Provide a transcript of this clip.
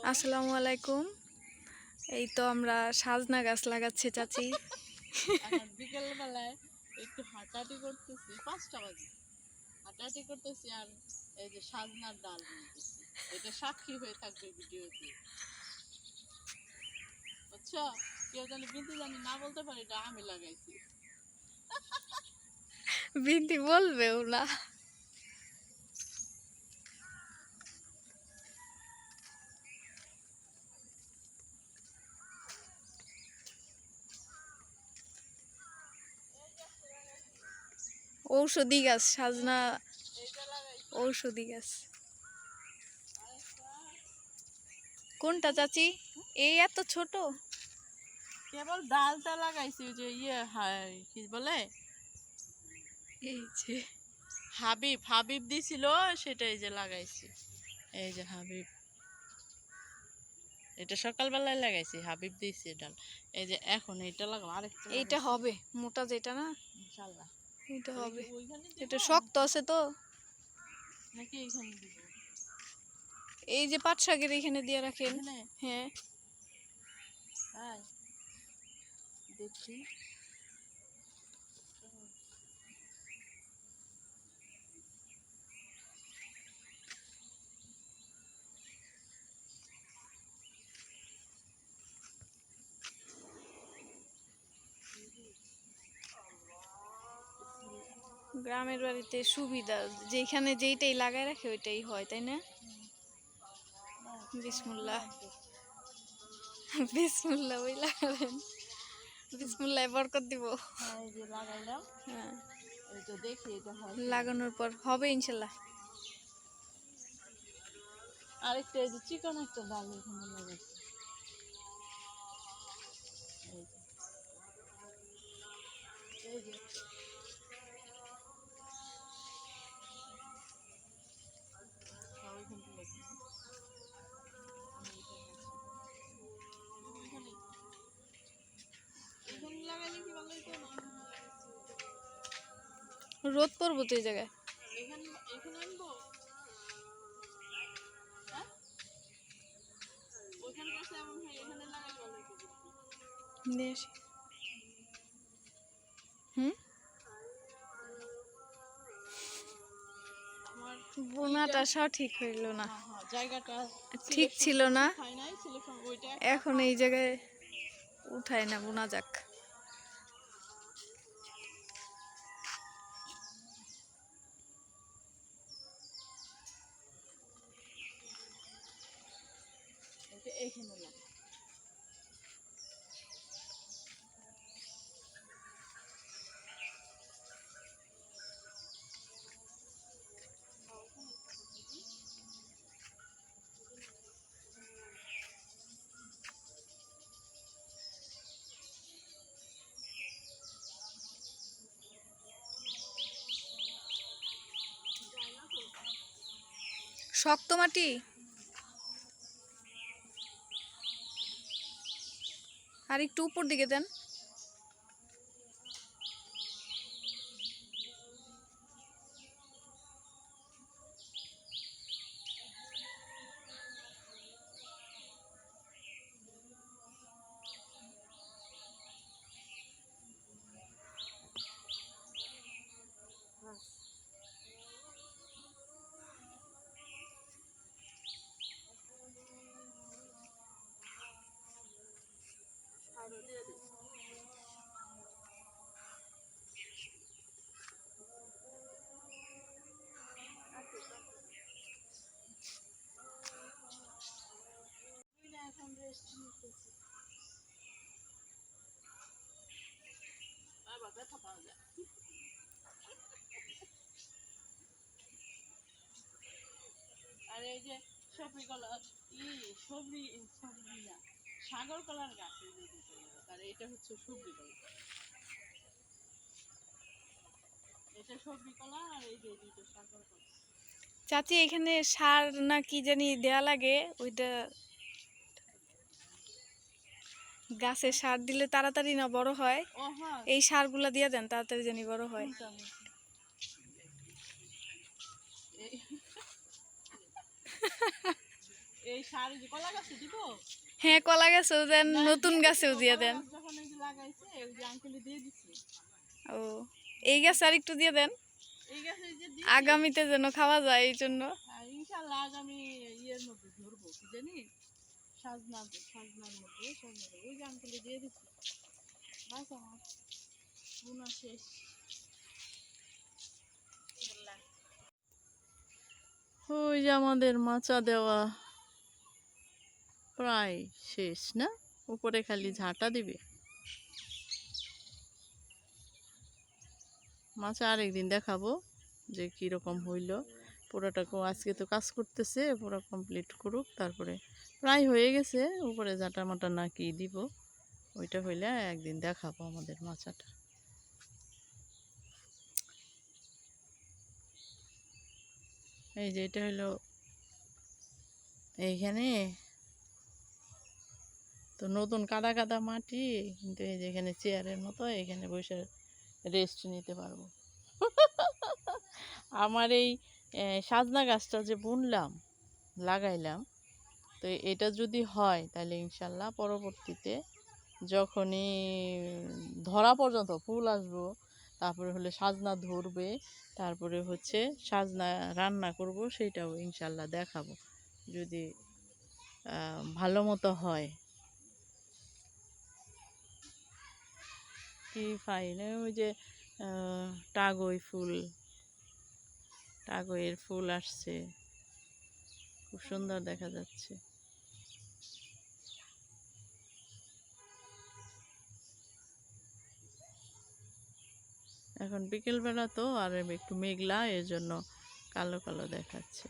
আসসালামু আলাইকুম। এই তো আমরা সাজনা গাছ লাগাচ্ছি চাচি। বিকেল বেলায় একটু হাঁটাহাঁটি করতেছি, 5টা বাজে হাঁটাহাঁটি করতেছি আর এই যে সাজনার ডাল নিতেছি। এটা সাক্ষী হয়ে থাকবে ভিডিওতে, বুঝছো? কেউ জানি বিনতি জানি না বলতে পারে এটা আমি লাগাইছি। বিনতি বলবেও না। ঔষধি গাছ সাজনা, এইটা লাগাইছি। ঔষধি গাছ। কোনটা চাচি? এই এত ছোট? কেবল ডালটা লাগাইছি, ওই যে কি বলে, এই যে হাবিব হাবিব দিছিল, সেটাই যে লাগাইছি। এই যে হাবিব, এটা সকালবেলায় লাগাইছি, হাবিব দিয়েছি ডাল। এই যে এখন এইটা লাগাবো, আরেকটা এইটা হবে মোটা যেটা না? ইনশাআল্লাহ এটা হবে। ওইখানে দিব এটা শক্ত আছে তো। নাকি এইখানে দিব? এই যে পাট শাকের এখানে দিয়ে রাখেন। এখানে? হ্যাঁ। তাই দেখি। গ্রামের বাড়িতে সুবিধা, যেখানে যেইটাই লাগায় রাখে ওইটাই হয়, তাই না? বিসমিল্লাহ। বিসমিল্লাহ ওই লাগাবেন। বিসমিল্লাহ বরকত দিব। হ্যাঁ, এই যে লাগাইলাম। হ্যাঁ, এই তো দেখি এটা হয়। লাগানোর পর হবে ইনশাল্লাহ। আরেকটা এই যে চিকন একটা ডাল এখানে লাগাইছি। এই যে এই যে ওইখানটা লাগাই। এখানে লাগাইলে কি ভালো হইতো না? রোদ পড়বো তো এই জায়গায়। এখানে এখানে আনবো। হ্যাঁ, ওইখানে কাছে এমন হয়, এখানে লাগাইলে ভালো হইতো কিন্তু। নিয়ে আসি। হুম, আমার বোনাটা সঠিক হইল না, হ্যাঁ হ্যাঁ, জায়গাটা ঠিক ছিল না। হয় নাই সিলেকশন, ওইটা এখন এই জায়গায় উঠায় না, বোনা যাক। এইখানে লাগে। শক্ত মাটি আর একটু উপর দিকে দেন। আবার ব্যথা পাওয়া যায়। আর এই যে সবরি কলা, সবরি সবরি না, সাগর কলার গাছ, এই যে দুটো গাছ। আর এটা হচ্ছে সবরি কলা, এটা সবরি কলা, আর এই যে দুটো সাগর কলা। চাচি এখানে সার না কি জানি দেয়া লাগে, ওইটা গাছে সার দিলে তাড়াতাড়ি না বড় হয়। ও হ্যাঁ, এই সারগুলা দিয়ে দেন, তাড়াতাড়ি জানি বড় হয়। এই সার যে কলা গাছে দিব। হ্যাঁ, কলা গাছেও দেন, না, নতুন দিয়ে গাছেও দিছি, দিয়ে কলা দেন। গাছ যখন এই যে লাগাইছে ওই যে আঙ্কেলে দিয়ে দিছি। ও, এই গাছ আর একটু দিয়ে দেন, এই গাছে এই যে দিছি। আগামীতে যেন খাওয়া যায় এই জন্য। আর ইনশাল্লাহ আগামী ইয়ের মধ্যে ধরবো কি জানি সাজনার মধ্যে ওই যে আঙ্কেলে দিয়ে দিছি। বাস আমার বোনা শেষ। ওই যে আমাদের মাচা দেওয়া প্রায় শেষ না, উপরে খালি ঝাঁটা দিবে। মাচা আরেকদিন দেখাবো যে কিরকম হইলো। পুরোটাকেও আজকে তো কাজ করতেছে, পুরো কমপ্লিট করুক, তারপরে প্রায় হয়ে গেছে। উপরে ঝাঁটা মাটা না কি দিব, ওইটা হইলে একদিন দেখাবো আমাদের মাচাটা। এই যে এটা হলো এইখানে তো নতুন কাদা কাদা মাটি, কিন্তু এই যে এখানে চেয়ারের মতো এখানে বসে রেস্ট নিতে পারবো। আমার এই সাজনা গাছটা যে বুনলাম, লাগাইলাম, তো এটা যদি হয় তাহলে ইনশাল্লাহ পরবর্তীতে যখনই ধরা পর্যন্ত ফুল আসবো, তারপরে হলে সাজনা ধরবে, তারপরে হচ্ছে সাজনা রান্না করব, সেইটাও ইনশাল্লাহ দেখাবো যদি ভালো মতো হয়। কি ফাইন, ওই যে টাগই ফুল, টাগইয়ের ফুল আসছে, খুব সুন্দর দেখা যাচ্ছে। এখন বিকেলবেলা তো আর একটু মেঘলা, এর জন্য কালো কালো দেখাচ্ছে।